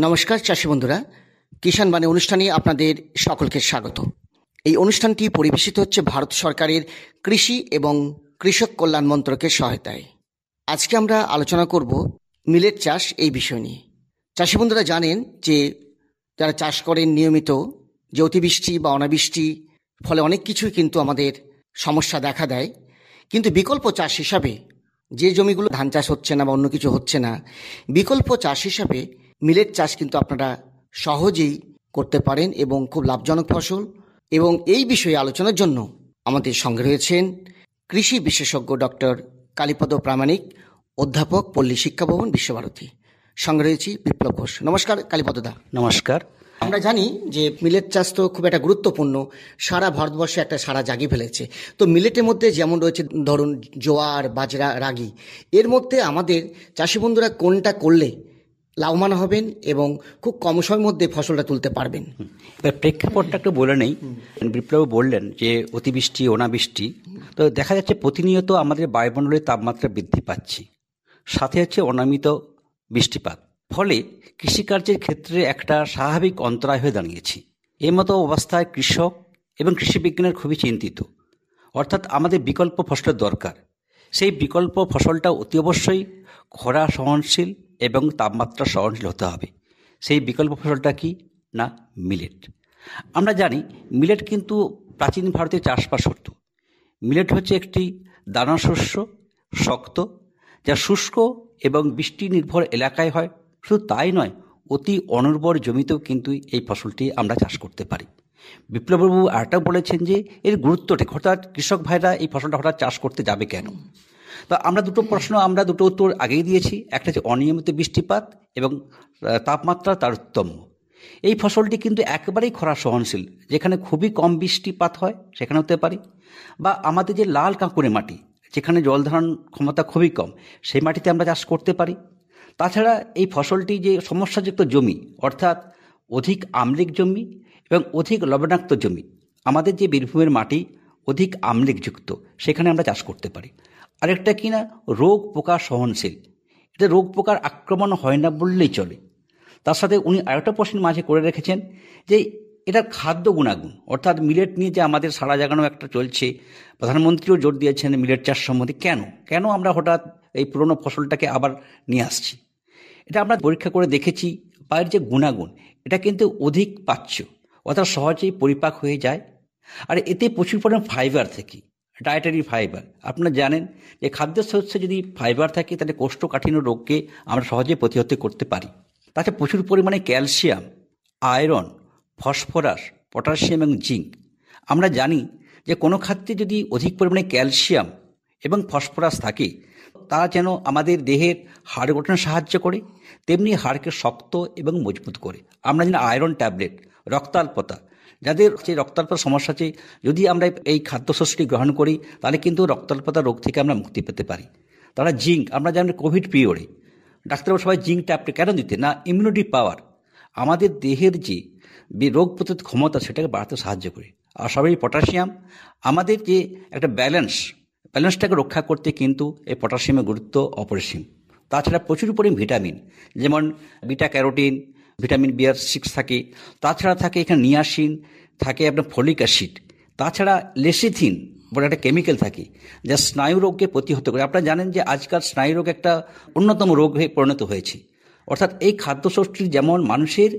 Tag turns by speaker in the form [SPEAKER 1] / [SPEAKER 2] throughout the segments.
[SPEAKER 1] নমস্কার চাষী বন্ধুরা, কিষাণ বাণী অনুষ্ঠানে আপনাদের সকলকে স্বাগত। এই অনুষ্ঠানটি পরিবেশিত হচ্ছে ভারত সরকারের কৃষি এবং কৃষক কল্যাণ মন্ত্রকের সহায়তায়। আজকে আমরা আলোচনা করব মিলেট চাষ এই বিষয় নিয়ে। চাষী বন্ধুরা জানেন যে যারা চাষ করেন নিয়মিত, যে অতিবৃষ্টি বা অনাবৃষ্টি ফলে অনেক কিছুই কিন্তু আমাদের সমস্যা দেখা দেয়। কিন্তু বিকল্প চাষ হিসাবে যে জমিগুলো ধান চাষ হচ্ছে না বা অন্য কিছু হচ্ছে না, বিকল্প চাষ হিসাবে মিলেট চাষ কিন্তু আপনারা সহজেই করতে পারেন এবং খুব লাভজনক ফসল। এবং এই বিষয়ে আলোচনার জন্য আমাদের সঙ্গে রয়েছেন কৃষি বিশেষজ্ঞ ডক্টর কালীপদ প্রামাণিক, অধ্যাপক, পল্লী শিক্ষা ভবন, বিশ্বভারতী। সঙ্গে রয়েছি বিপ্লব ঘোষ। নমস্কার কালীপদদা।
[SPEAKER 2] নমস্কার।
[SPEAKER 1] আমরা জানি যে মিলেট চাষ তো খুব একটা গুরুত্বপূর্ণ, সারা ভারতবর্ষে একটা সারা জাগিয়ে ফেলেছে। তো মিলেটের মধ্যে যেমন রয়েছে ধরুন জোয়ার, বাজরা, রাগি, এর মধ্যে আমাদের চাষি বন্ধুরা কোনটা করলে লাভবান হবেন এবং খুব কম সময়ের মধ্যে ফসলটা তুলতে পারবেন?
[SPEAKER 2] এবার প্রেক্ষাপটটা একটু বলে নেই। বিপ্লব বললেন যে অতিবৃষ্টি, অনাবৃষ্টি, তো দেখা যাচ্ছে প্রতিনিয়ত আমাদের বায়ুমণ্ডলের তাপমাত্রা বৃদ্ধি পাচ্ছে, সাথে হচ্ছে অনিয়মিত বৃষ্টিপাত, ফলে কৃষিকার্যের ক্ষেত্রে একটা স্বাভাবিক অন্তরায় হয়ে দাঁড়িয়েছে। এই মতো অবস্থায় কৃষক এবং কৃষি বিজ্ঞানের খুবই চিন্তিত। অর্থাৎ আমাদের বিকল্প ফসলের দরকার। সেই বিকল্প ফসলটা অতি অবশ্যই খরা সহনশীল এবং তাপমাত্রা সহনশীল হতে হবে। সেই বিকল্প ফসলটা কি না, মিলেট। আমরা জানি মিলেট কিন্তু প্রাচীন ভারতে চাষবাস হতো। মিলেট হচ্ছে একটি দানা শস্য, শক্ত, যা শুষ্ক এবং বৃষ্টি নির্ভর এলাকায় হয়। শুধু তাই নয়, অতি অনুর্বর জমিতেও কিন্তু এই ফসলটি আমরা চাষ করতে পারি। বিপ্লববাবু আরেকটাও বলেছেন যে এর গুরুত্বটা, অর্থাৎ কৃষক ভাইরা এই ফসলটা হঠাৎ চাষ করতে যাবে কেন। তো আমরা দুটো উত্তর আগেই দিয়েছি। একটা হচ্ছে অনিয়মিত বৃষ্টিপাত এবং তাপমাত্রা তারতম্য। এই ফসলটি কিন্তু একেবারেই খরা সহনশীল, যেখানে খুবই কম বৃষ্টিপাত হয় সেখানে হতে পারি, বা আমাদের যে লাল কাঁকুড়ে মাটি, যেখানে জল ধারণ ক্ষমতা খুবই কম, সেই মাটিতে আমরা চাষ করতে পারি। তাছাড়া এই ফসলটি যে সমস্যাযুক্ত জমি, অর্থাৎ অধিক আম্লিক জমি এবং অধিক লবণাক্ত জমি, আমাদের যে বীরভূমের মাটি অধিক আম্লিকযুক্ত, সেখানে আমরা চাষ করতে পারি। আরেকটা কি না, রোগ পোকা সহনশীল, এটা রোগ পোকার আক্রমণ হয় না বললেই চলে। তার সাথে উনি আরেকটা প্রশ্ন মাঝে করে রেখেছেন যে এটার খাদ্য গুণাগুণ, অর্থাৎ মিলেট নিয়ে যে আমাদের সারা জাগানো একটা চলছে, প্রধানমন্ত্রীও জোর দিয়েছেন মিলেট চাষ সম্বন্ধে। কেন আমরা হঠাৎ এই পুরনো ফসলটাকে আবার নিয়ে আসছি? এটা আমরা পরীক্ষা করে দেখেছি, পায়ের যে গুণাগুণ, এটা কিন্তু অধিক পাচ্য, অর্থাৎ সহজেই পরিপাক হয়ে যায়। আর এতে প্রচুর পরিমাণ ফাইবার থাকে, ডায়েটারি ফাইবার। আপনারা জানেন যে খাদ্যশস্যে যদি ফাইবার থাকে তাহলে কোষ্ঠকাঠিন্য রোগকে আমরা সহজে প্রতিহত করতে পারি। তাছাড়া প্রচুর পরিমাণে ক্যালসিয়াম, আয়রন, ফসফরাস, পটাশিয়াম এবং জিঙ্ক। আমরা জানি যে কোনো খাদ্যে যদি অধিক পরিমাণে ক্যালসিয়াম এবং ফসফরাস থাকে, তা যেন আমাদের দেহের হাড় গঠনে সাহায্য করে, তেমনি হাড়কে শক্ত এবং মজবুত করে। আমরা জানি আয়রন ট্যাবলেট, রক্তাল্পতা, যাদের সেই রক্তাল্পতার সমস্যা আছে, যদি আমরা এই খাদ্যশস্যটি গ্রহণ করি তাহলে কিন্তু রক্তাল্পতা রোগ থেকে আমরা মুক্তি পেতে পারি। তারা জিঙ্ক, আমরা জানি কোভিড পিরিয়ডে ডাক্তারবাবু সবাই জিঙ্ক ট্যাবলেট কেন দিতে না, ইমিউনিটি পাওয়ার, আমাদের দেহের যে রোগ প্রতিরোধ ক্ষমতা সেটাকে বাড়াতে সাহায্য করে। আর সবাই পটাশিয়াম, আমাদের যে একটা ব্যালেন্সটাকে রক্ষা করতে কিন্তু এই পটাশিয়ামের গুরুত্ব অপরিসীম। তাছাড়া প্রচুর পরিমাণ ভিটামিন, যেমন বিটা ক্যারোটিন, ভিটামিন B6 থাকে। তাছাড়া থাকে এখানে নিয়াসিন, থাকে আপনার ফলিক অ্যাসিড। তাছাড়া লেসিথিন বলে একটা কেমিক্যাল থাকে যা স্নায়ু রোগকে প্রতিহত করে। আপনারা জানেন যে আজকাল স্নায়ু রোগ একটা অন্যতম রোগ হয়ে পরিণত হয়েছে। অর্থাৎ এই খাদ্যশস্যটি যেমন মানুষের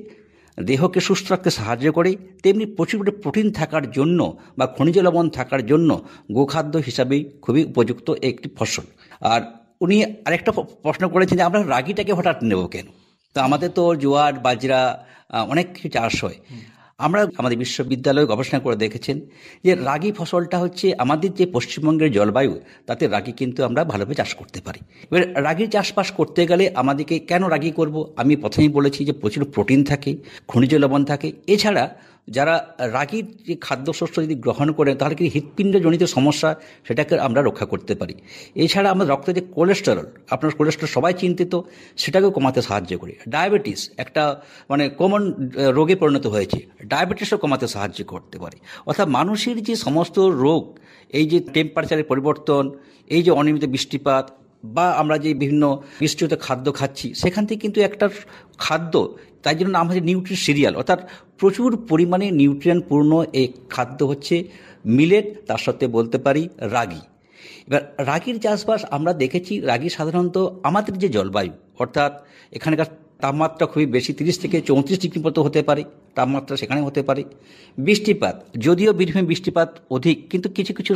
[SPEAKER 2] দেহকে সুস্থ রাখতে সাহায্য করে, তেমনি প্রচুর প্রোটিন থাকার জন্য বা খনিজ লবণ থাকার জন্য গোখাদ্য হিসাবেই খুবই উপযুক্ত একটি ফসল। আর উনি আরেকটা প্রশ্ন করেছেন যে আমরা রাগিটাকে হঠাৎ নেব কেন। তো আমাদের তো জোয়ার, বাজরা অনেক কিছু চাষ হয়। আমরা আমাদের বিশ্ববিদ্যালয়ে গবেষণা করে দেখেছেন যে রাগি ফসলটা হচ্ছে আমাদের যে পশ্চিমবঙ্গের জলবায়ু, তাতে রাগি কিন্তু আমরা ভালোভাবে চাষ করতে পারি। এবার রাগির চাষবাস করতে গেলে আমাদেরকে কেন রাগি করব, আমি প্রথমেই বলেছি যে প্রচুর প্রোটিন থাকে, খনিজ লবণ থাকে। এছাড়া যারা রাগির যে খাদ্যশস্য যদি গ্রহণ করে তাহলে কি হৃৎপিণ্ডজনিত সমস্যা, সেটাকে আমরা রক্ষা করতে পারি। এছাড়া আমাদের রক্তে যে কোলেস্টেরল, আপনার কোলেস্টেরল সবাই চিন্তিত, সেটাকেও কমাতে সাহায্য করে। ডায়াবেটিস একটা কমন রোগে পরিণত হয়েছে, ডায়াবেটিসও কমাতে সাহায্য করতে পারে। অর্থাৎ মানুষের যে সমস্ত রোগ, এই যে টেম্পারেচারের পরিবর্তন, এই যে অনিয়মিত বৃষ্টিপাত বা আমরা যে বিভিন্ন মিশ্রিত খাদ্য খাচ্ছি সেখান থেকে কিন্তু একটা খাদ্য, তাই জন্য নাম হচ্ছে নিউট্রি সিরিয়াল, অর্থাৎ প্রচুর পরিমাণে নিউট্রিয়েন্ট পূর্ণ এই খাদ্য হচ্ছে মিলেট, তার সাথে বলতে পারি রাগি। এবার রাগির চাষবাস আমরা দেখেছি, রাগি সাধারণত আমাদের যে জলবায়ু, অর্থাৎ এখানকার তাপমাত্রা খুবই বেশি, 30 থেকে 34 ডিগ্রি মতো হতে পারে তাপমাত্রা, সেখানে হতে পারে। বৃষ্টিপাত, যদিও বীরভূমে বৃষ্টিপাত অধিক, কিন্তু কিছু কিছু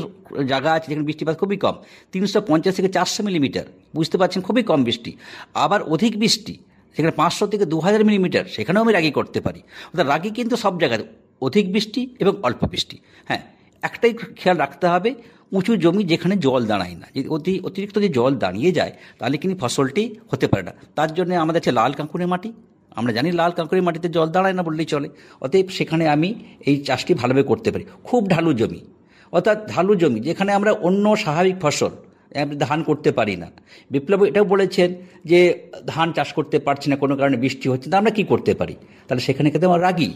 [SPEAKER 2] জায়গা আছে যেখানে বৃষ্টিপাত খুবই কম, 350 থেকে 400 মিলিমিটার, বুঝতে পারছেন খুবই কম বৃষ্টি। আবার অধিক বৃষ্টি সেখানে 500 থেকে 2000 মিলিমিটার, সেখানেও আমি রাগি করতে পারি। অর্থাৎ রাগি কিন্তু সব জায়গায়, অধিক বৃষ্টি এবং অল্প বৃষ্টি। হ্যাঁ, একটাই খেয়াল রাখতে হবে, উঁচু জমি যেখানে জল দাঁড়ায় না, যদি অতিরিক্ত যে জল দাঁড়িয়ে যায় তাহলে কিন্তু ফসলটি হতে পারে না। তার জন্য আমাদের আছে লাল কাঁকুড়ে মাটি, আমরা জানি লাল কাঁকুড়ে মাটিতে জল দাঁড়ায় না বললেই চলে, অতএব সেখানে আমি এই চাষটি ভালোভাবে করতে পারি। খুব ঢালু জমি, অর্থাৎ ঢালু জমি যেখানে আমরা অন্য স্বাভাবিক ফসল ধান করতে পারি না। বিপ্লব এটাও বলেছেন যে ধান চাষ করতে পারছি না কোনো কারণে, বৃষ্টি হচ্ছে না, আমরা কি করতে পারি? তাহলে সেখানে কিন্তু আমার রাগি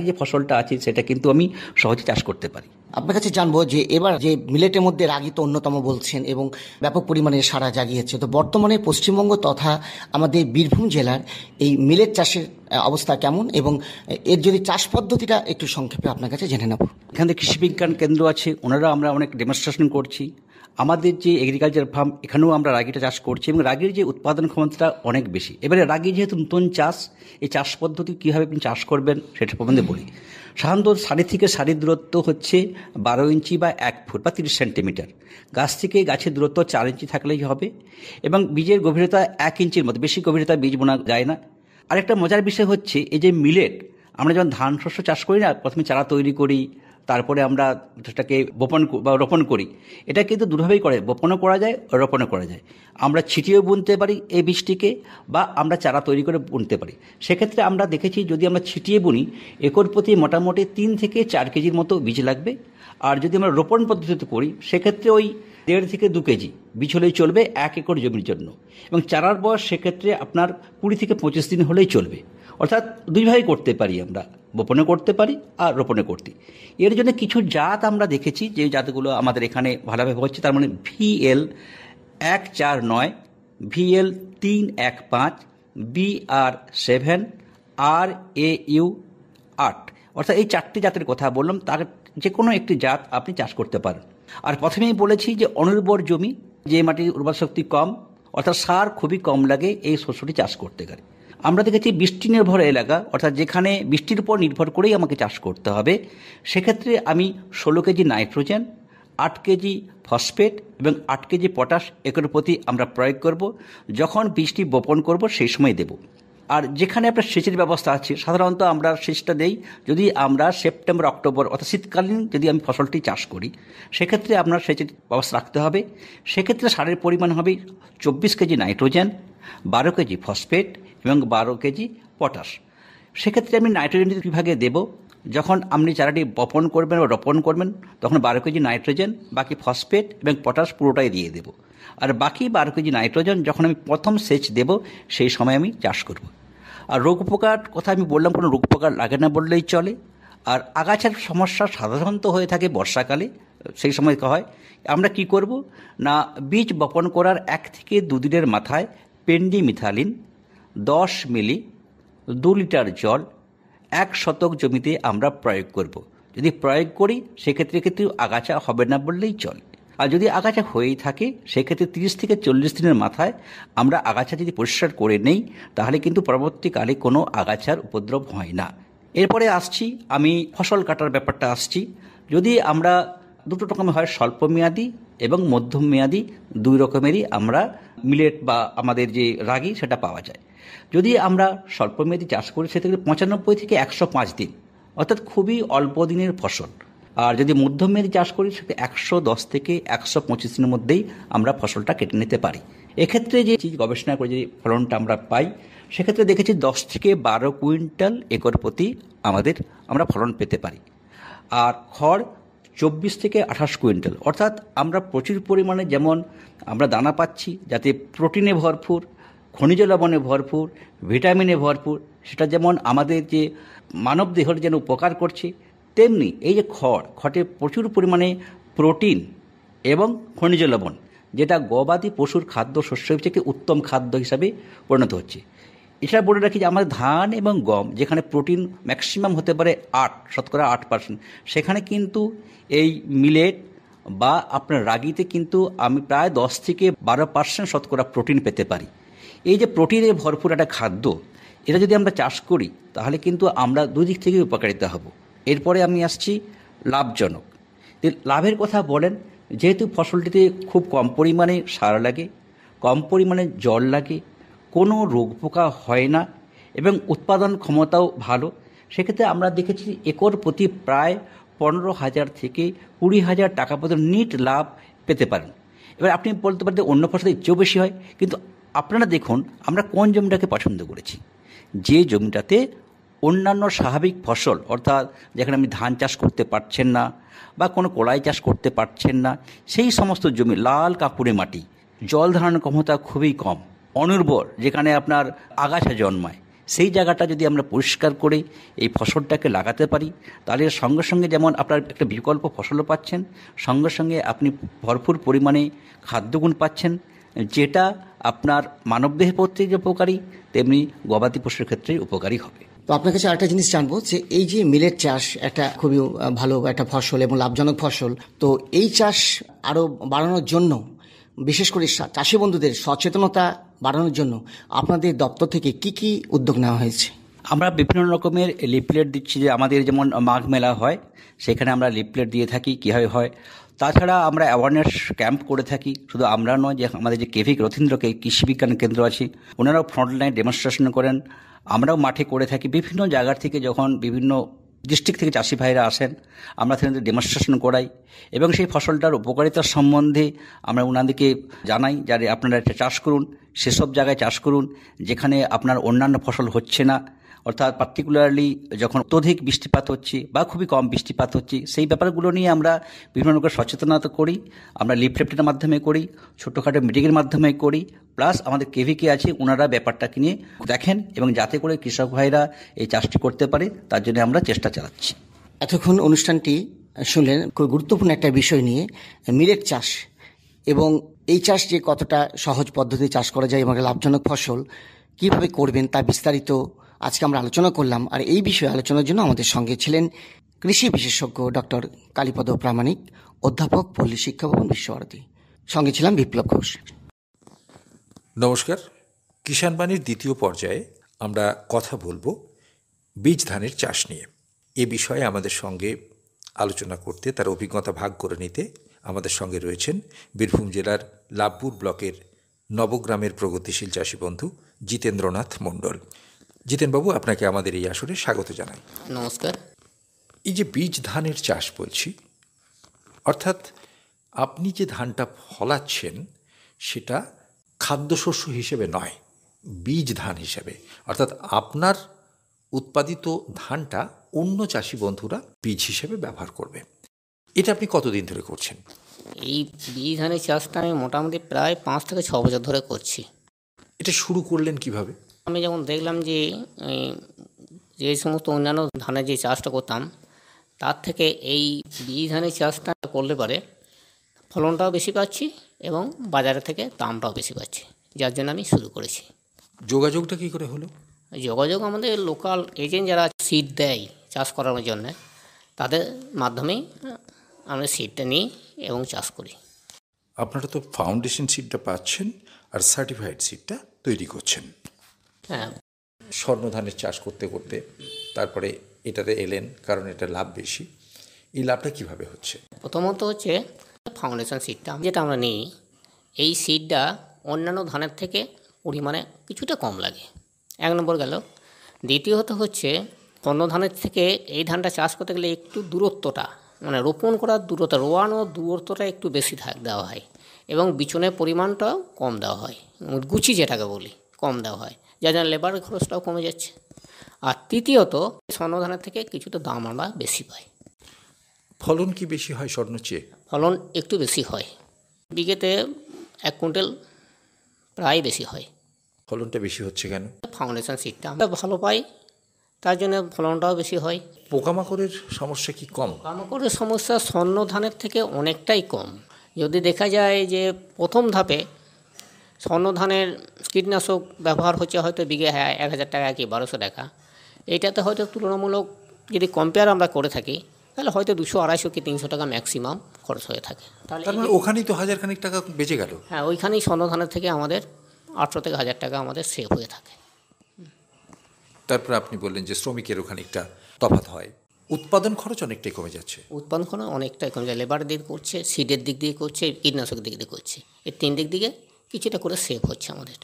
[SPEAKER 2] যে ফসলটা আছে সেটা কিন্তু আমি সহজে চাষ করতে পারি।
[SPEAKER 1] আপনার কাছে জানবো যে এবার যে মিলেটের মধ্যে রাগি তো অন্যতম বলছেন এবং ব্যাপক পরিমাণে সাড়া জাগিয়েছে, তো বর্তমানে পশ্চিমবঙ্গ তথা আমাদের বীরভূম জেলার এই মিলেট চাষের অবস্থা কেমন, এবং এর যদি চাষ পদ্ধতিটা একটু সংক্ষেপে আপনার কাছে জেনে নেব।
[SPEAKER 2] এখানে কৃষি বিজ্ঞান কেন্দ্র আছে, ওনারা আমরা অনেক ডেমনস্ট্রেশন করছি। আমাদের যে এগ্রিকালচার ফার্ম, এখানেও আমরা রাগিটা চাষ করছি এবং রাগির যে উৎপাদন ক্ষমতাটা অনেক বেশি। এবারে রাগি যেহেতু নতুন চাষ, এই চাষ পদ্ধতি কীভাবে আপনি চাষ করবেন সেটা সম্বন্ধে বলি। সাধারণত সারি থেকে সারির দূরত্ব হচ্ছে 12 ইঞ্চি বা 1 ফুট বা 30 সেন্টিমিটার। গাছ থেকে গাছের দূরত্ব 4 ইঞ্চি থাকলেই হবে এবং বীজের গভীরতা 1 ইঞ্চির মতো, বেশি গভীরতা বীজ বোনা যায় না। আরেকটা মজার বিষয় হচ্ছে এই যে মিলেট, আমরা যখন ধান শস্য চাষ করি না, প্রথমে চারা তৈরি করি, তারপরে আমরা সেটাকে রোপণ করি। এটা কিন্তু দুভাবেই করে, বপনও করা যায়, রোপণও করা যায়। আমরা ছিটিয়েও বুনতে পারি এই বীজটিকে, বা আমরা চারা তৈরি করে বুনতে পারি। সেক্ষেত্রে আমরা দেখেছি যদি আমরা ছিটিয়ে বুনি, একর প্রতি মোটামুটি 3 থেকে 4 কেজির মতো বীজ লাগবে। আর যদি আমরা রোপণ পদ্ধতিতে করি সেক্ষেত্রে ওই 1.5 থেকে 2 কেজি বীজ হলেই চলবে 1 একর জমির জন্য। এবং চারার বয়স সেক্ষেত্রে আপনার 20 থেকে 25 দিন হলেই চলবে। অর্থাৎ দুইভাবেই করতে পারি, আমরা বপনে করতে পারি আর রোপণে করতে। এর জন্য কিছু জাত আমরা দেখেছি, যে জাতগুলো আমাদের এখানে ভালোভাবে হচ্ছে, তার মানে VL 149, VL 315, BR 7, RAU 8, অর্থাৎ এই 4টি জাতের কথা বললাম, তার যে কোনো একটি জাত আপনি চাষ করতে পারেন। আর প্রথমেই বলেছি যে অনুর্বর জমি, যে মাটির উর্বর শক্তি কম, অর্থাৎ সার খুবই কম লাগে, এই শস্যটি চাষ করতে গেলে। আমরা দেখেছি বৃষ্টি নির্ভর এলাকা, অর্থাৎ যেখানে বৃষ্টির উপর নির্ভর করেই আমাকে চাষ করতে হবে, সেক্ষেত্রে আমি 16 কেজি নাইট্রোজেন, 8 কেজি ফসফেট এবং 8 কেজি পটাশ একর প্রতি আমরা প্রয়োগ করব। যখন বীজটি বপন করব সেই সময় দেব। আর যেখানে আপনার সেচের ব্যবস্থা আছে, সাধারণত আমরা সেচটা দেই যদি আমরা সেপ্টেম্বর অক্টোবর অর্থাৎ শীতকালীন যদি আমি ফসলটি চাষ করি, সেক্ষেত্রে আপনার সেচের ব্যবস্থা রাখতে হবে। সেক্ষেত্রে সারের পরিমাণ হবে 24 কেজি নাইট্রোজেন, 12 কেজি ফসফেট এবং 12 কেজি পটাশ। সেক্ষেত্রে আমি নাইট্রোজেন বিভাগে দেব, যখন আপনি চারাটি বপন করবেন বা রোপণ করবেন তখন 12 কেজি নাইট্রোজেন, বাকি ফসফেট এবং পটাশ পুরোটাই দিয়ে দেব। আর বাকি 12 কেজি নাইট্রোজেন যখন আমি প্রথম সেচ দেব সেই সময় আমি চাষ করব। আর রোগ পোকার কথা আমি বললাম, কোনো রোগ পোকা লাগে না বললেই চলে। আর আগাছার সমস্যা সাধারণত হয়ে থাকে বর্ষাকালে, সেই সময় হয়। আমরা কি করব না, বীজ বপন করার 1 থেকে 2 দিনের মাথায় পেন্ডিমিথালিন 10 মিলি 2 লিটার জল 1 শতক জমিতে আমরা প্রয়োগ করব। যদি প্রয়োগ করি সেক্ষেত্রে কিন্তু আগাছা হবে না বললেই চলে। আর যদি আগাছা হয়েই থাকে সেক্ষেত্রে 30 থেকে 40 দিনের মাথায় আমরা আগাছা যদি পরিষ্কার করে নেই, তাহলে কিন্তু পরবর্তীকালে কোনো আগাছার উপদ্রব হয় না। এরপরে আসছি আমি ফসল কাটার ব্যাপারটা আসছি। যদি আমরা দুটো রকমের হয়, স্বল্পমেয়াদী এবং মধ্যমেয়াদী, 2 রকমেরই আমরা মিলেট বা আমাদের যে রাগি সেটা পাওয়া যায়। যদি আমরা স্বল্পমেয়াদী চাষ করি সেক্ষেত্রে 95 থেকে 105 দিন, অর্থাৎ খুবই অল্প দিনের ফসল। আর যদি মধ্যমেয়াদী চাষ করি সেক্ষেত্রে 110 থেকে 125 দিনের মধ্যেই আমরা ফসলটা কেটে নিতে পারি। এক্ষেত্রে যে গবেষণা করে যে ফলনটা আমরা পাই, সেক্ষেত্রে দেখেছি 10 থেকে 12 কুইন্টাল একর প্রতি আমরা ফলন পেতে পারি। আর খড় 24 থেকে 28 কুইন্টাল, অর্থাৎ আমরা প্রচুর পরিমাণে যেমন আমরা দানা পাচ্ছি, যাতে প্রোটিনে ভরপুর, খনিজ লবণে ভরপুর, ভিটামিনে ভরপুর, সেটা যেমন আমাদের যে মানব দেহের যেন উপকার করছে, তেমনি এই যে খড়ে প্রচুর পরিমাণে প্রোটিন এবং খনিজ লবণ, যেটা গবাদি পশুর খাদ্য শস্য হচ্ছে একটি উত্তম খাদ্য হিসাবে পরিণত হচ্ছে। এছাড়া বলে রাখি যে আমাদের ধান এবং গম, যেখানে প্রোটিন ম্যাক্সিমাম হতে পারে 8% সেখানে কিন্তু এই মিলেট বা আপনার রাগিতে কিন্তু আমি প্রায় 10 থেকে 12% শতকরা প্রোটিন পেতে পারি। এই যে প্রোটিনে ভরপুর একটা খাদ্য, এটা যদি আমরা চাষ করি তাহলে কিন্তু আমরা দুদিক থেকে উপকারিতা হব। এরপরে আমি আসছি লাভজনক। লাভের কথা বলেন, যেহেতু ফসলটিতে খুব কম পরিমাণে সার লাগে, কম পরিমাণে জল লাগে, কোনো রোগ পোকা হয় না এবং উৎপাদন ক্ষমতাও ভালো, সেক্ষেত্রে আমরা দেখেছি একর প্রতি প্রায় 15,000 থেকে 20,000 টাকা পর্যন্ত নিট লাভ পেতে পারেন। এবার আপনি বলতে পারেন অন্য ফসলের ইচ্ছেও বেশি হয়, কিন্তু আপনারা দেখুন আমরা কোন জমিটাকে পছন্দ করেছি। যে জমিটাতে অন্যান্য স্বাভাবিক ফসল, অর্থাৎ যেখানে আপনি ধান চাষ করতে পারছেন না বা কোনো কলাই চাষ করতে পারছেন না, সেই সমস্ত জমি লাল কাঁকুড়ে মাটি, জল ধারণের ক্ষমতা খুবই কম, অনুর্বর, যেখানে আপনার আগাছা জন্মায়, সেই জায়গাটা যদি আমরা পরিষ্কার করে এই ফসলটাকে লাগাতে পারি তাহলে সঙ্গে সঙ্গে যেমন আপনার একটা বিকল্প ফসলও পাচ্ছেন, সঙ্গে সঙ্গে আপনি ভরপুর পরিমাণে খাদ্যগুণ পাচ্ছেন, যেটা আপনার মানবদেহের প্রতি যে উপকারী তেমনি গবাদি পশুর ক্ষেত্রে উপকারী হবে।
[SPEAKER 1] তো আপনার কাছে আরেকটা জিনিস জানবো যে এই যে মিলেট চাষ একটা খুবই ভালো একটা ফসল এবং লাভজনক ফসল, তো এই চাষ আরও বাড়ানোর জন্য, বিশেষ করে চাষি বন্ধুদের সচেতনতা বাড়ানোর জন্য আপনাদের দপ্তর থেকে কি কি উদ্যোগ নেওয়া হয়েছে?
[SPEAKER 2] আমরা বিভিন্ন রকমের লিফলেট দিচ্ছি, যে আমাদের যেমন মাঘ মেলা হয় সেখানে আমরা লিফলেট দিয়ে থাকি কীভাবে হয়। তাছাড়া আমরা অ্যাওয়ারনেস ক্যাম্প করে থাকি, শুধু আমরা নয়, যে আমাদের যে কেভিক রথীন্দ্রকে কৃষি বিজ্ঞান কেন্দ্র আছে ওনারাও ফ্রন্টলাইন ডেমনস্ট্রেশন করেন, আমরাও মাঠে করে থাকি। বিভিন্ন জায়গার থেকে যখন বিভিন্ন ডিস্ট্রিক্ট থেকে চাষি ভাইরা আসেন আমরা সেখানে ডেমনস্ট্রেশন করাই এবং সেই ফসলটার উপকারিতার সম্বন্ধে আমরা ওনাদেরকে জানাই, যাতে আপনারা এটা চাষ করুন, সেসব জায়গায় চাষ করুন যেখানে আপনার অন্যান্য ফসল হচ্ছে না, অর্থাৎ পার্টিকুলারলি যখন অত্যধিক বৃষ্টিপাত হচ্ছে বা খুবই কম বৃষ্টিপাত হচ্ছে, সেই ব্যাপারগুলো নিয়ে আমরা বিভিন্ন রকম সচেতনতা করি। আমরা লিফলেটের মাধ্যমে করি, ছোটোখাটো মিটিংয়ের মাধ্যমে করি, প্লাস আমাদের কেভিকে আছে, ওনারা ব্যাপারটাকে নিয়ে দেখেন এবং যাতে করে কৃষক ভাইরা এই চাষটি করতে পারে তার জন্য আমরা চেষ্টা চালাচ্ছি।
[SPEAKER 1] এতক্ষণ অনুষ্ঠানটি শুনলেন খুব গুরুত্বপূর্ণ একটা বিষয় নিয়ে, মিলেট চাষ, এবং এই চাষ যে কতটা সহজ পদ্ধতি চাষ করা যায় এবং লাভজনক ফসল কিভাবে করবেন তা বিস্তারিত আজকে আমরা আলোচনা করলাম। আর এই বিষয়ে আলোচনার জন্য আমাদের সঙ্গে ছিলেন কৃষি বিশেষজ্ঞ ডক্টর কালীপদ প্রামাণিক, অধ্যাপক, পল্লী শিক্ষা ভবন, বিশ্বভারতী। সঙ্গে ছিলাম বিপ্লব ঘোষ।
[SPEAKER 3] নমস্কার। কিষাণ বাণীর দ্বিতীয় পর্যায়ে আমরা কথা বলবো বীজ ধানের চাষ নিয়ে। এ বিষয়ে আমাদের সঙ্গে আলোচনা করতে, তার অভিজ্ঞতা ভাগ করে নিতে আমাদের সঙ্গে রয়েছেন বীরভূম জেলার লাভপুর ব্লকের নবগ্রামের প্রগতিশীল চাষী বন্ধু জিতেন্দ্রনাথ মণ্ডল। জিতেনবাবু, আপনাকে আমাদের এই আসরে স্বাগত জানাই।
[SPEAKER 4] নমস্কার।
[SPEAKER 3] এই যে বীজ ধানের চাষ বলছি, অর্থাৎ আপনি যে ধানটা ফলাচ্ছেন সেটা খাদ্যশস্য হিসেবে নয়, বীজ ধান হিসেবে, অর্থাৎ আপনার উৎপাদিত ধানটা অন্য চাষি বন্ধুরা বীজ হিসেবে ব্যবহার করবে। এটা আপনি কতদিন ধরে করছেন?
[SPEAKER 4] এই বীজ ধানের চাষটা আমি মোটামুটি প্রায় 5 থেকে 6 বছর ধরে করছি।
[SPEAKER 3] এটা শুরু করলেন কিভাবে?
[SPEAKER 4] আমি যখন দেখলাম যে যে সমস্ত অন্যান্য ধানের যে চাষটা করতাম তার থেকে এই বীজ ধানের চাষটা করলে পারে ফলনটাও বেশি পাচ্ছি এবং বাজারে থেকে দামটাও বেশি পাচ্ছি, যার জন্য আমি শুরু করেছি।
[SPEAKER 3] যোগাযোগটা কী করে হলো?
[SPEAKER 4] যোগাযোগ আমাদের লোকাল এজেন্ট যারা সিড দেয় চাষ করার জন্য, তাদের মাধ্যমেই আমরা সিডটা নিই এবং চাষ করি।
[SPEAKER 3] আপনারা তো ফাউন্ডেশন সিডটা পাচ্ছেন আর সার্টিফাইড সিডটা তৈরি করছেন।
[SPEAKER 4] হ্যাঁ,
[SPEAKER 3] স্বর্ণ ধানের চাষ করতে করতে তারপরে এটাতে এলেন কারণ এটা লাভ বেশি। এই লাভটা কিভাবে হচ্ছে?
[SPEAKER 4] প্রথমত হচ্ছে ফাউন্ডেশন সিডটা যেটা আমরা নিই, এই সিডটা অন্যান্য ধানের থেকে পরিমাণে কিছুটা কম লাগে, 1 নম্বর গেল। দ্বিতীয়ত হচ্ছে অন্য ধানের থেকে এই ধানটা চাষ করতে গেলে একটু দূরত্বটা, মানে রোপণ করার দূরত্ব, রোয়ানোর দূরত্বটা একটু বেশি দেওয়া হয় এবং বিচনের পরিমাণটাও কম দেওয়া হয়, গুচি যেটাকে বলি কম দেওয়া হয়, যার জন্য লেবারের খরচটাও কমে যাচ্ছে। আর তৃতীয়ত স্বর্ণ ধানের থেকে কিছুটা দাম আমরা বেশি পাই।
[SPEAKER 3] ফলন কি বেশি হয় স্বর্ণ চেয়ে?
[SPEAKER 4] ফলন একটু বেশি হয়, বিঘেতে 1 কুইন্টাল প্রায় বেশি হয়।
[SPEAKER 3] ফলনটা বেশি হচ্ছে কেন?
[SPEAKER 4] ফাউন্ডেশন সিডটা আমরা ভালো পাই, তার জন্য ফলনটাও বেশি হয়।
[SPEAKER 3] পোকামাকড়ের সমস্যা কি কম?
[SPEAKER 4] পোকামাকড়ের সমস্যা স্বর্ণ ধানের থেকে অনেকটাই কম, যদি দেখা যায় যে প্রথম ধাপে স্বর্ণ ধানের কীটনাশক ব্যবহার হচ্ছে হয়তো বিঘে 1,000 টাকা কি 1,200 টাকা, এইটাতে হয়তো তুলনামূলক যদি কম্পেয়ার আমরা করে থাকি তাহলে হয়তো 200, 250 কি 300 টাকা ম্যাক্সিমাম খরচ হয়ে থাকে। তাহলে
[SPEAKER 3] তার মানে ওখানেই তো 1,000 খানিক টাকা বেঁচে গেল।
[SPEAKER 4] হ্যাঁ, ওইখানেই স্বর্ণ ধানের থেকে আমাদের 800 থেকে 1,000 টাকা আমাদের সেভ হয়ে থাকে।
[SPEAKER 3] তারপর আপনি বললেন যে শ্রমিকের খানিকটা তফাৎ হয়, উৎপাদন খরচ অনেকটাই কমে যাচ্ছে।
[SPEAKER 4] উৎপাদন খরচ অনেকটাই কমে যায়, লেবার দিক করছে, সিডের দিক দিয়ে করছে, কীটনাশক দিক দিয়ে করছে, এই 3 দিক দিকে কিছুটা করে সেভ হচ্ছে আমাদের।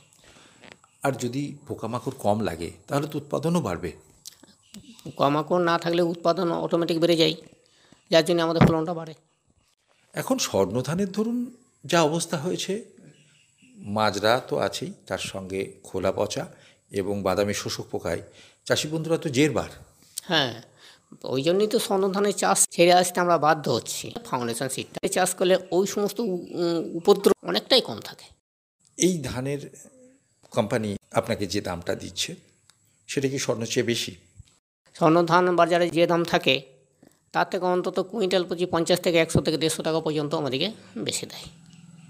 [SPEAKER 3] আর যদি পোকামাকড় কম লাগে তাহলে তো উৎপাদনও বাড়বে।
[SPEAKER 4] পোকামাকড় না থাকলে উৎপাদন অটোমেটিক বেড়ে যায়, যার জন্য আমাদের ফলনটা বাড়ে।
[SPEAKER 3] এখন স্বর্ণধানের ধরুন যা অবস্থা হয়েছে, মাজরা তো আছেই, তার সঙ্গে খোলা পচা এবং বাদামি শোষক পোকায় চাষি বন্ধুরা তো জেরবার।
[SPEAKER 4] হ্যাঁ, ওই জন্যই তো স্বর্ণ ধানের চাষ ছেড়ে আসতে আমরা বাধ্য হচ্ছি। ফাউন্ডেশন সিডটা চাষ করলে ওই সমস্ত উপদ্রব অনেকটাই কম থাকে।
[SPEAKER 3] এই ধানের কোম্পানি আপনাকে যে দামটা দিচ্ছে সেটা কি স্বর্ণ চেয়ে বেশি?
[SPEAKER 4] স্বর্ণ ধান বাজারে যে দাম থাকে তার থেকে অন্তত কুইন্টাল প্রতি 50 থেকে 100 থেকে 150 টাকা পর্যন্ত আমাদেরকে বেশি দেয়।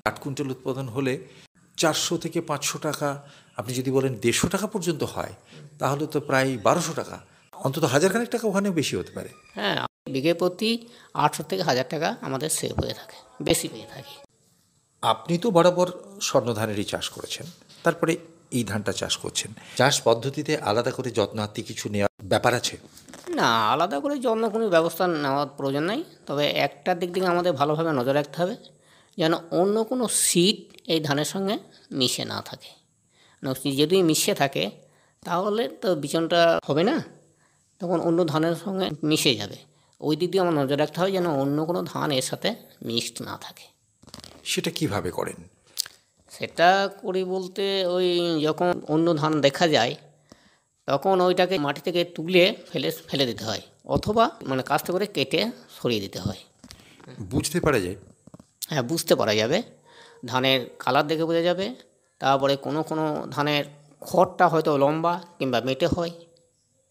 [SPEAKER 3] 8 কুইন্টাল উৎপাদন হলে 400 থেকে 500 টাকা, আপনি যদি বলেন 150 টাকা পর্যন্ত হয় তাহলে তো প্রায় 1200 টাকা, অন্তত 1,000 খানিক টাকা ওখানেও বেশি হতে পারে।
[SPEAKER 4] হ্যাঁ, বিঘে প্রতি 800 থেকে 1,000 টাকা আমাদের সেভ হয়ে থাকে, বেশি পেয়ে থাকি।
[SPEAKER 3] আপনি তো বরাবর স্বর্ণধানেরই চাষ করেছেন, তারপরে এই ধানটা চাষ করছেন, চাষ পদ্ধতিতে আলাদা করে যত্নার্থী কিছু নেওয়ার ব্যাপার আছে?
[SPEAKER 4] না, আলাদা করে জন্য কোনো ব্যবস্থা নেওয়ার প্রয়োজন নেই, তবে একটা দিক থেকে আমাদের ভালোভাবে নজর রাখতে হবে যেন অন্য কোনো সিড এই ধানের সঙ্গে মিশে না থাকে। যদি মিশে থাকে তাহলে তো বিচনটা হবে না, তখন অন্য ধানের সঙ্গে মিশে যাবে। ওই দিক দিয়ে আমার নজর রাখতে হবে যেন অন্য কোনো ধান এর সাথে মিক্সড না থাকে।
[SPEAKER 3] সেটা কিভাবে করেন?
[SPEAKER 4] সেটা করি বলতে ওই যখন অন্য ধান দেখা যায় তখন ওইটাকে মাটি থেকে তুলে ফেলে দিতে হয়, অথবা মানে কাস্তে করে কেটে সরিয়ে দিতে হয়।
[SPEAKER 3] বুঝতে পারা যায়?
[SPEAKER 4] হ্যাঁ, বুঝতে পারা যাবে, ধানের কালার দেখে বোঝা যাবে। তারপরে কোনো কোনো ধানের খড়টা হয়তো লম্বা কিংবা মেটে হয়,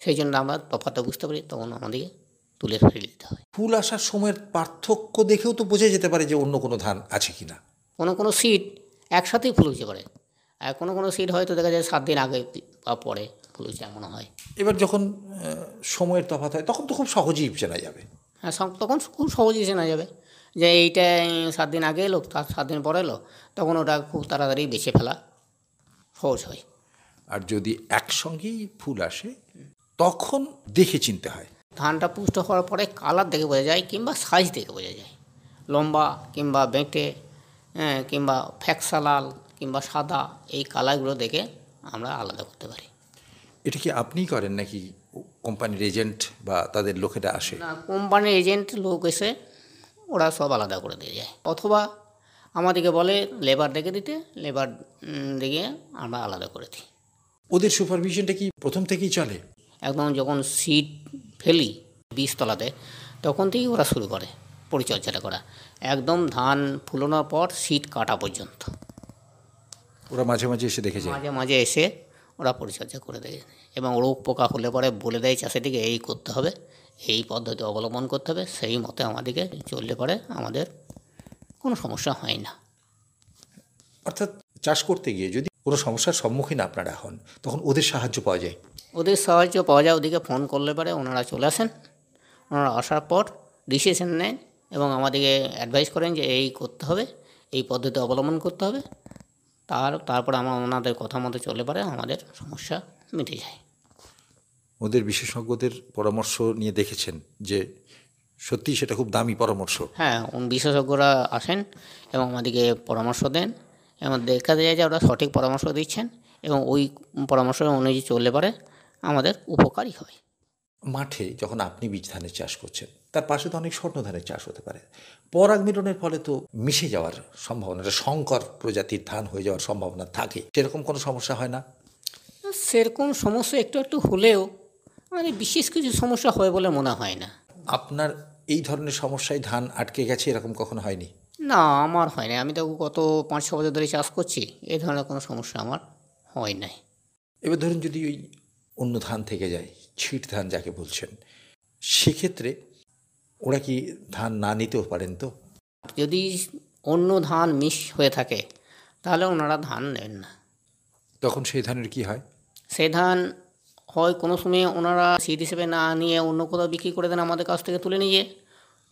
[SPEAKER 4] সেই জন্য আমরা তফাৎটা বুঝতে পারি, তখন আমাদেরকে তুলে ফেলে দিতে হয়।
[SPEAKER 3] ফুল আসার সময়ের পার্থক্য দেখেও তো বোঝা যেতে পারে যে অন্য কোনো ধান আছে কিনা।
[SPEAKER 4] কোনো কোনো সিড একসাথেই ফুল হতে পারে, আর কোনো কোনো সিড হয়তো দেখা যায় 7 দিন আগে বা পরে ফুল হচ্ছে, এমন হয়।
[SPEAKER 3] এবার যখন সময়ের তফাৎ হয় তখন তো খুব সহজেই চেনা যাবে।
[SPEAKER 4] হ্যাঁ, তখন খুব সহজেই চেনা যাবে যে এইটা 7 দিন আগে এলো, তার 7 দিন পরে এলো, তখন ওটা খুব তাড়াতাড়ি বেছে ফেলা সহজ হয়।
[SPEAKER 3] আর যদি একসঙ্গেই ফুল আসে তখন দেখে চিনতে হয়।
[SPEAKER 4] ধানটা পুষ্ট হওয়ার পরে কালার দেখে বোঝা যায় কিংবা সাইজ দেখে বোঝা যায়, লম্বা কিংবা বেঁটে, কিংবা ফ্যাকসা লাল কিংবা সাদা, এই কালারগুলো দেখে আমরা আলাদা করতে পারি।
[SPEAKER 3] এটা কি আপনিই করেন নাকি কোম্পানির এজেন্ট বা তাদের লোকেরা আসে?
[SPEAKER 4] না, কোম্পানির এজেন্ট লোক এসে ওরা সব আলাদা করে দিয়ে যায়, অথবা আমাদেরকে বলে লেবার ডেকে দিতে, লেবার দিয়ে আমরা আলাদা করে দিই।
[SPEAKER 3] ওদের সুপারভিশনটা কি প্রথম থেকেই চলে?
[SPEAKER 4] একদম যখন সিড ফেলি বীজতলাতে তখন থেকেই ওরা শুরু করে পরিচর্যাটা করা, একদম ধান ফুলানোর পর সিড কাটা পর্যন্ত।
[SPEAKER 3] ওরা মাঝে মাঝে এসে দেখে যায়?
[SPEAKER 4] মাঝে মাঝে এসে ওরা পরিচর্যা করে দেয়, এবং রোগ পোকা হলে পরে বলে দেয় চাষিদিকে এই করতে হবে, এই পদ্ধতি অবলম্বন করতে হবে, সেই মতে আমাদেরকে চললে পরে আমাদের কোনো সমস্যা হয় না।
[SPEAKER 3] অর্থাৎ চাষ করতে গিয়ে যদি কোনো সমস্যার সম্মুখীন আপনারা হন তখন ওদের সাহায্য পাওয়া যায়?
[SPEAKER 4] ওদের সাহায্য পাওয়া যায়, ওদিকে ফোন করলে পরে ওনারা চলে আসেন, ওনারা আসার পর ডিসিশন নেন এবং আমাদেরকে অ্যাডভাইস করেন যে এই করতে হবে, এই পদ্ধতি অবলম্বন করতে হবে, তারপরে আমরা ওনাদের কথা মতো চলে পরে আমাদের সমস্যা মিটে যায়।
[SPEAKER 3] ওদের বিশেষজ্ঞদের পরামর্শ নিয়ে দেখেছেন যে সত্যিই সেটা খুব দামি পরামর্শ?
[SPEAKER 4] হ্যাঁ, বিশেষজ্ঞরা আসেন এবং আমাদেরকে পরামর্শ দেন, এবং দেখা যায় যে ওরা সঠিক পরামর্শ দিচ্ছেন এবং ওই পরামর্শ অনুযায়ী চললে পরে আমাদের উপকারই হয়।
[SPEAKER 3] মাঠে যখন আপনি বীজ ধানের চাষ করছেন তার পাশে তো অনেক স্বর্ণ ধানের চাষ হতে পারে, পরাগ মিলনের ফলে তো মিশে যাওয়ার সম্ভাবনাটা, সংকর প্রজাতির ধান হয়ে যাওয়ার সম্ভাবনা থাকে, সেরকম কোনো সমস্যা হয় না?
[SPEAKER 4] সেরকম সমস্যা একটু একটু হলেও আমাদের বিশেষ কিছু সমস্যা হয় বলে মনে হয় না।
[SPEAKER 3] আপনার এই ধরনের সমস্যায় ধান আটকে গেছে এরকম কখনো হয়নি?
[SPEAKER 4] না, আমার হয় না, আমি তো গত 5-6 বছর ধরে চাষ করছি, এই ধরনের কোনো সমস্যা আমার হয় নাই।
[SPEAKER 3] এবার ধরুন যদি ওই অন্য ধান থেকে যায়, ছিট ধান যাকে বলছেন, সেক্ষেত্রে ওরা কি ধান না নিতেও পারেন? তো
[SPEAKER 4] যদি অন্য ধান মিস হয়ে থাকে তাহলে ওনারা ধান নেন না।
[SPEAKER 3] তখন সেই ধানের কি হয়?
[SPEAKER 4] সেই ধান হয় কোনো সময় ওনারা সিড হিসেবে না নিয়ে অন্য কোথাও বিক্রি করে দেন আমাদের কাছ থেকে তুলে নিয়ে,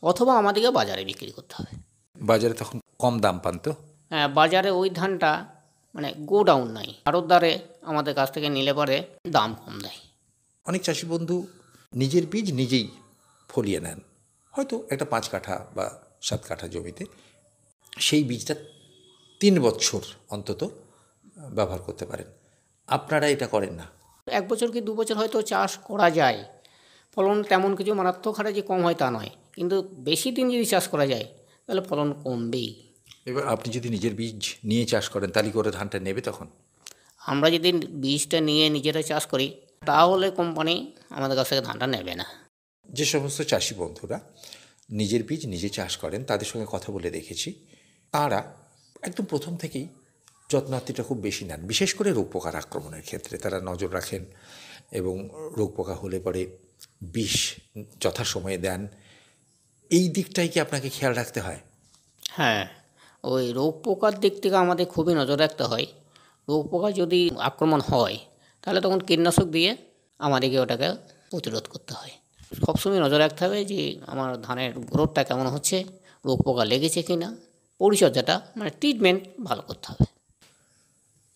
[SPEAKER 4] অথবা আমাদেরকে বাজারে বিক্রি করতে হবে।
[SPEAKER 3] বাজারে তখন কম দাম পান তো?
[SPEAKER 4] হ্যাঁ, বাজারে ওই ধানটা মানে গোডাউন নাই, আড়তদারে আমাদের কাছ থেকে নিলে পরে দাম কম দেয়।
[SPEAKER 3] অনেক চাষি বন্ধু নিজের বীজ নিজেই ফলিয়ে নেন, হয়তো একটা 5 কাঠা বা 7 কাঠা জমিতে। সেই বীজটা 3 বছর অন্তত ব্যবহার করতে পারেন। আপনারা এটা করেন না?
[SPEAKER 4] 1 বছর কি 2 বছর হয়তো চাষ করা যায়, ফলন তেমন কিছু মারাত্মক হারে যে কম হয় তা নয়, কিন্তু বেশি দিন যদি চাষ করা যায় তাহলে ফলন কমবেই।
[SPEAKER 3] এবার আপনি যদি নিজের বীজ নিয়ে চাষ করেন তাহলে করে ধানটা নেবে তখন?
[SPEAKER 4] আমরা যদি বীজটা নিয়ে নিজেরা চাষ করি তাহলে কোম্পানি আমাদের কাছ থেকে ধানটা নেবে না।
[SPEAKER 3] যে সমস্ত চাষি বন্ধুরা নিজের বীজ নিজে চাষ করেন তাদের সঙ্গে কথা বলে দেখেছি, তারা একদম প্রথম থেকেই যত্নার্থীটা খুব বেশি নেন, বিশেষ করে রোগ পোকার আক্রমণের ক্ষেত্রে তারা নজর রাখেন এবং রোগ পোকা হলে পরে বিষ যথাসময়ে দেন। এই দিকটাই কি আপনাকে খেয়াল রাখতে হয়?
[SPEAKER 4] হ্যাঁ, ওই রোগ পোকার দিক থেকে আমাদের খুবই নজর রাখতে হয়। রোগ পোকা যদি আক্রমণ হয় তাহলে তখন কীটনাশক দিয়ে আমাদেরকে ওটাকে প্রতিরোধ করতে হয়। সবসময় নজর রাখতে হবে যে আমার ধানের গ্রোথটা কেমন হচ্ছে, রোগ পোকা লেগেছে কি না, পরিচর্যাটা মানে ট্রিটমেন্ট ভালো করতে হবে।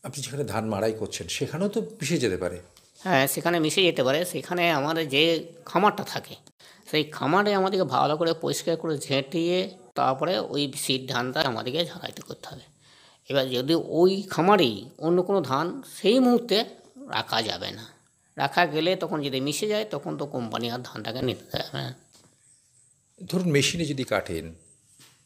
[SPEAKER 3] আপনি যেখানে ধান মাড়াই করছেন সেখানেও তো মিশে যেতে পারে।
[SPEAKER 4] হ্যাঁ, সেখানে মিশে যেতে পারে। সেখানে আমাদের যে খামারটা থাকে সেই খামারে আমাদেরকে ভালো করে পরিষ্কার করে ঝেঁটিয়ে তারপরে ওই সিড ধানটা আমাদেরকে ঝাড়াইতে করতে হবে। এবার যদি ওই খামারেই অন্য কোনো ধান সেই মুহূর্তে রাখা যাবে না, রাখা গেলে তখন যদি মিশে যায় তখন তো কোম্পানি আর ধানটাকে নিতে দেবে না।
[SPEAKER 3] ধরুন মেশিনে যদি কাটেন,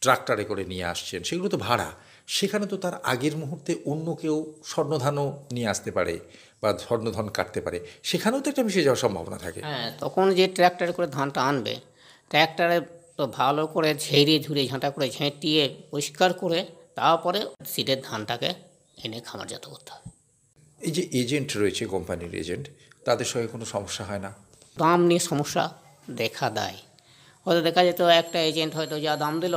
[SPEAKER 3] ট্রাক্টরে করে নিয়ে আসছেন, সেগুলো তো ভাড়া। সেখানে তো তার আগের মুহূর্তে অন্য কেউ স্বর্ণধানও নিয়ে আসতে পারে বা স্বর্ণধান কাটতে পারে, সেখানেও তো একটা মিশে যাওয়ার সম্ভাবনা থাকে।
[SPEAKER 4] হ্যাঁ, তখন যে ট্র্যাক্টরে করে ধানটা আনবে, ট্র্যাক্টরে তো ভালো করে ঝেড়ে ঝুড়ে ঝাঁটা করে ঝেঁটিয়ে পরিষ্কার করে তারপরে সিডের ধানটাকে এনে খামারজাত করতে হবে।
[SPEAKER 3] এই যে এজেন্ট রয়েছে, কোম্পানির এজেন্ট, তাদের সঙ্গে কোনো সমস্যা হয় না?
[SPEAKER 4] দাম নিয়ে সমস্যা দেখা দেয়। হয়তো দেখা যেত একটা এজেন্ট হয়তো যা দাম দিল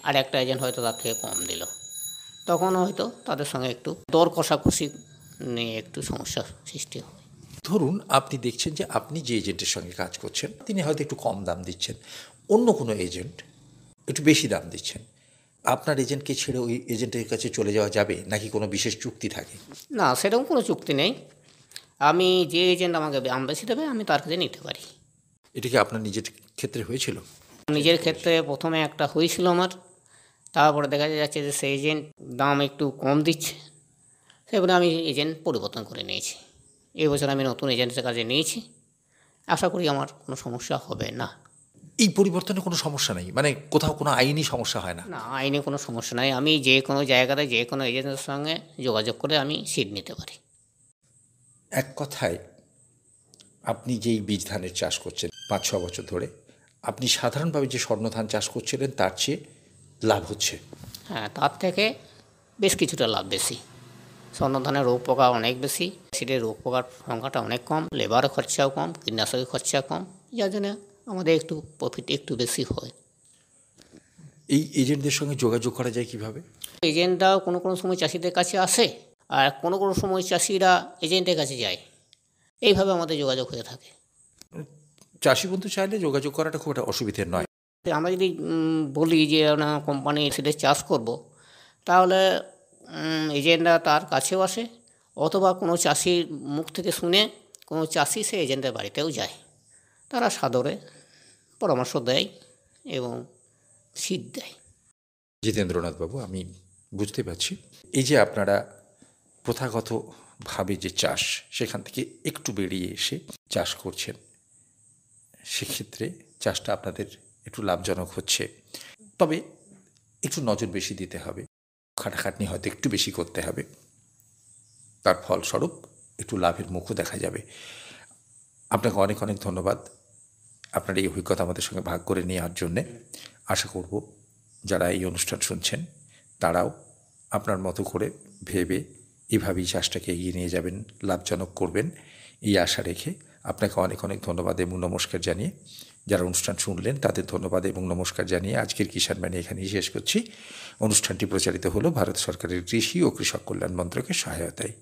[SPEAKER 4] আর একটা এজেন্ট হয়তো তার থেকে কম দিল, তখন হয়তো তাদের সঙ্গে একটু দর কষাকষি নিয়ে একটু সমস্যার সৃষ্টি হয়।
[SPEAKER 3] ধরুন আপনি দেখছেন যে আপনি যে এজেন্টের সঙ্গে কাজ করছেন তিনি হয়তো একটু কম দাম দিচ্ছেন, অন্য কোনো এজেন্ট একটু বেশি দাম দিচ্ছেন, আপনার এজেন্টকে ছেড়ে ওই এজেন্টের কাছে চলে যাওয়া যাবে নাকি কোনো বিশেষ চুক্তি থাকে?
[SPEAKER 4] না, সেরকম কোনো চুক্তি নেই। আমি যে এজেন্ট আমাকে দাম বেশি দেবে আমি তার কাছে নিতে পারি।
[SPEAKER 3] এটা কি আপনার নিজের ক্ষেত্রে হয়েছিল?
[SPEAKER 4] নিজের ক্ষেত্রে প্রথমে একটা হয়েছিল আমার, তারপরে দেখা যাচ্ছে যে সেই এজেন্ট দাম একটু কম দিচ্ছে, সেখানে আমি এজেন্ট পরিবর্তন করে নিয়েছি। এই বছর আমি নতুন এজেন্টের কাছে নিয়েছি, আশা করি আমার কোনো সমস্যা হবে না।
[SPEAKER 3] এই পরিবর্তনে কোনো সমস্যা নেই, মানে কোথাও কোনো আইনি সমস্যা হয় না?
[SPEAKER 4] না, আইনে কোনো সমস্যা নাই। আমি যে কোনো জায়গাতে যে কোনো এজেন্টের সঙ্গে যোগাযোগ করে আমি সিট নিতে পারি।
[SPEAKER 3] এক কথায় আপনি যেই বীজ ধানের চাষ করছেন 5-6 বছর ধরে, আপনি সাধারণভাবে যে স্বর্ণধান চাষ করছিলেন তার চেয়ে লাভ হচ্ছে?
[SPEAKER 4] হ্যাঁ, তার থেকে বেশ কিছুটা লাভ বেশি। স্বর্ণধানের রোগ পোকা অনেক বেশি, সিটের রোগ পোকার সংখ্যাটা অনেক কম, লেবার খরচাও কম, কীটনাশকের খরচা কম, যার জন্য আমাদের একটু প্রফিট একটু বেশি হয়।
[SPEAKER 3] এই এজেন্টদের সঙ্গে যোগাযোগ করা যায় কিভাবে?
[SPEAKER 4] এজেন্টরাও কোনো কোনো সময় চাষিদের কাছে আসে আর কোনো কোনো সময় চাষিরা এজেন্টের কাছে যায়, এইভাবে আমাদের যোগাযোগ হয়ে থাকে।
[SPEAKER 3] চাষি বন্ধু চাইলে যোগাযোগ করাটা খুব একটা অসুবিধের নয়।
[SPEAKER 4] আমরা যদি বলি যে না কোম্পানি সিডের চাষ করব, তাহলে এজেন্টরা তার কাছেও আসে, অথবা কোনো চাষির মুখ থেকে শুনে কোনো চাষি সে এজেন্টের বাড়িতেও যায়, তারা সাদরে পরামর্শ দেয় এবং সিড দেয়।
[SPEAKER 3] জিতেন্দ্রনাথবাবু, আমি বুঝতে পারছি এই যে আপনারা প্রথাগতভাবে যে চাষ সেখান থেকে একটু বেরিয়ে এসে চাষ করছেন, সেক্ষেত্রে চাষটা আপনাদের একটু লাভজনক হচ্ছে, তবে একটু নজর বেশি দিতে হবে, খাটাখাটনি হয়তো একটু বেশি করতে হবে, তার ফলস্বরূপ একটু লাভের মুখও দেখা যাবে। আপনাকে অনেক অনেক ধন্যবাদ আপনার এই অভিজ্ঞতা আমাদের সঙ্গে ভাগ করে নেওয়ার জন্যে। আশা করব যারা এই অনুষ্ঠান শুনছেন তারাও আপনার মতো করে ভেবে এভাবেই চাষটাকে এগিয়ে নিয়ে যাবেন, লাভজনক করবেন, এই আশা রেখে আপনাকে অনেক অনেক ধন্যবাদ এবং নমস্কার জানিয়ে যারা অনুষ্ঠান শুনলেন তাদের ধন্যবাদ এবং নমস্কার জানিয়ে আজকের কিষাণ বাণী এখানেই শেষ করছি। অনুষ্ঠানটি প্রচারিত হলো ভারত সরকারের কৃষি ও কৃষক কল্যাণ মন্ত্রকের সহায়তায়।